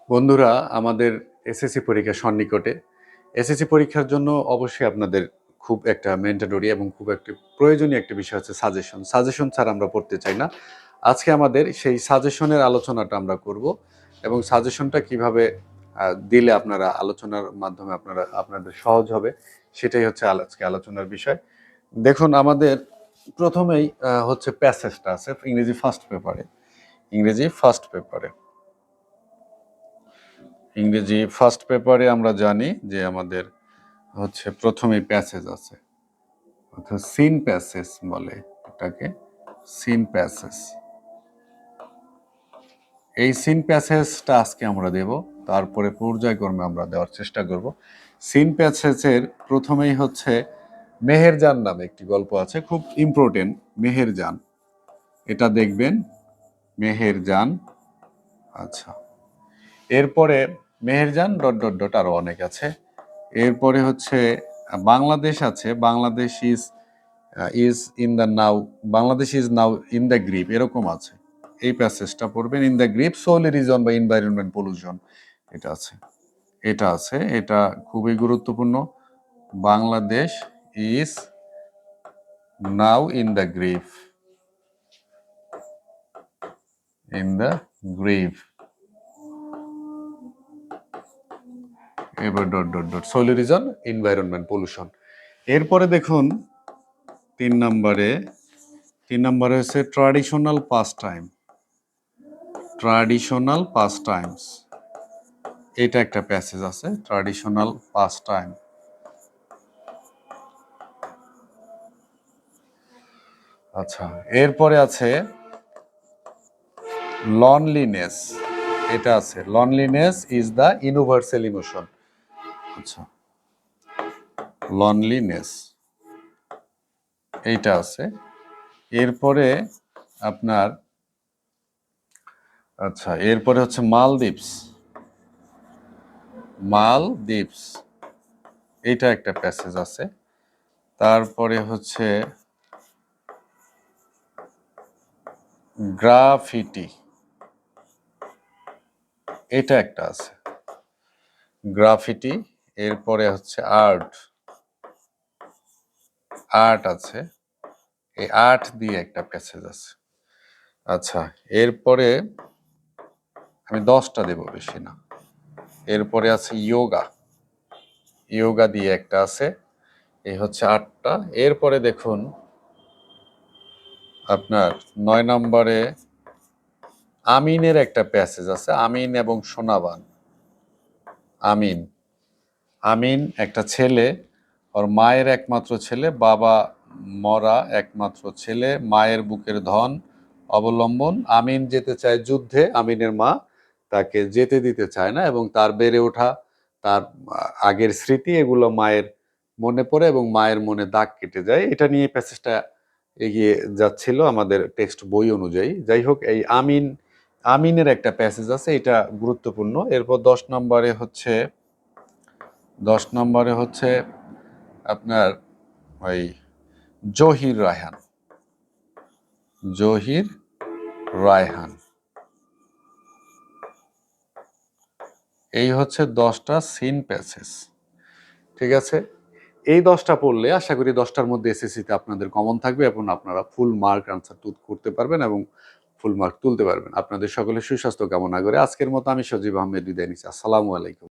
বন্ধুরা, আমাদের এসএসসি পরীক্ষা সন্নিকটে। এসএসসি পরীক্ষার জন্য অবশ্যই আপনাদের খুব একটা ম্যান্ডেটরি এবং খুব একটা প্রয়োজনীয় একটা বিষয় হচ্ছে সাজেশন। সাজেশন ছাড়া আমরা পড়তে চাই না। আজকে আমাদের সেই সাজেশনের আলোচনাটা আমরা করব এবং সাজেশনটা কিভাবে দিলে আপনারা আলোচনার মাধ্যমে আপনাদের সহজ হবে, সেটাই হচ্ছে আজকে আলোচনার বিষয়। দেখুন, আমাদের প্রথমেই হচ্ছে প্যাসেজটা আছে ইংরেজি ফার্স্ট পেপারে। ইংরেজি ফার্স্ট পেপারে আমরা জানি যে আমাদের হচ্ছে প্রথমেই প্যাসেজ আছে, অর্থাৎ সিন প্যাসেজ বলে এটাকে, সিন প্যাসেজ। এই সিন প্যাসেজটা আজকে আমরা দেব, তারপরে পর্যায়ক্রমে আমরা দেওয়ার চেষ্টা করব। সিন প্যাসেজের প্রথমেই হচ্ছে মেহেরজান নামে একটি গল্প আছে, খুব ইম্পর্টেন্ট। মেহেরজান, এটা দেখবেন, মেহেরজান। আচ্ছা, এরপরে মেহেরজান ডট ডট ডট আরো অনেক আছে। এরপরে হচ্ছে বাংলাদেশ আছে, Bangladesh is in the now, Bangladesh is now in the grip, এরকম আছে। এই প্যাসেজটা পড়বেন, in the grip solely reason বা এনভায়রনমেন্ট পলিউশন, এটা খুবই গুরুত্বপূর্ণ। Bangladesh is now in the grip, এবার dot dot dot solely reason environment pollution. এরপরে দেখুন তিন নম্বরে হচ্ছে ট্র্যাডিশনাল পাস টাইমস, এটা একটা প্যাসেজ আছে, ট্র্যাডিশনাল পাস টাইম। আচ্ছা, এরপরে আছে লনলিনেস, এটা আছে, loneliness is the universal emotion. আচ্ছা, লনলিনেস এইটা আছে। এরপরে আপনার এরপরে হচ্ছে মালদ্বীপস, এইটা একটা প্যাসেজ আছে। তারপরে হচ্ছে গ্রাফিটি, এটা একটা আছে, গ্রাফিটি। এরপরে হচ্ছে আর্ট আছে, এই আর্ট দিয়ে একটা প্যাসেজ আছে। আচ্ছা, এরপরে আমি 10টা দেব, বেশি না। এরপরে আছে ইয়োগা দিয়ে একটা আছে, এই হচ্ছে 8টা। এরপরে দেখুন আপনার 9 নম্বরে আমিনের একটা প্যাসেজ আছে, আমিন এবং সোনাবান। আমিন একটা ছেলে, ওর মায়ের একমাত্র ছেলে, বাবা মরা একমাত্র ছেলে, মায়ের বুকের ধন অবলম্বন। আমিন যেতে চায় যুদ্ধে, আমিনের মা তাকে যেতে দিতে চায় না, এবং তার বেড়ে ওঠা, তার আগের স্মৃতি, এগুলো মায়ের মনে পড়ে এবং মায়ের মনে দাগ কেটে যায়। এটা নিয়ে প্যাসেজটা এগিয়ে যাচ্ছিল আমাদের টেক্সট বই অনুযায়ী। যাই হোক, এই আমিনের একটা প্যাসেজ আছে, এটা গুরুত্বপূর্ণ। এরপর 10 নম্বরে হচ্ছে আপনার ওই জহির রায়হান, এই হচ্ছে 10টা সিন প্যাসেজ। ঠিক আছে, এই 10টা পড়লে আশা করি 10টার মধ্যে এসএসসিতে আপনাদের কমন থাকবে এবং আপনারা ফুল মার্ক আনসার করতে পারবেন এবং ফুল মার্ক তুলতে পারবেন। আপনাদের সকলের সুস্বাস্থ্য কামনা করে আজকের মতো আমি সজীব আহমেদ বিদায় নিচ্ছি। আসসালামু আলাইকুম।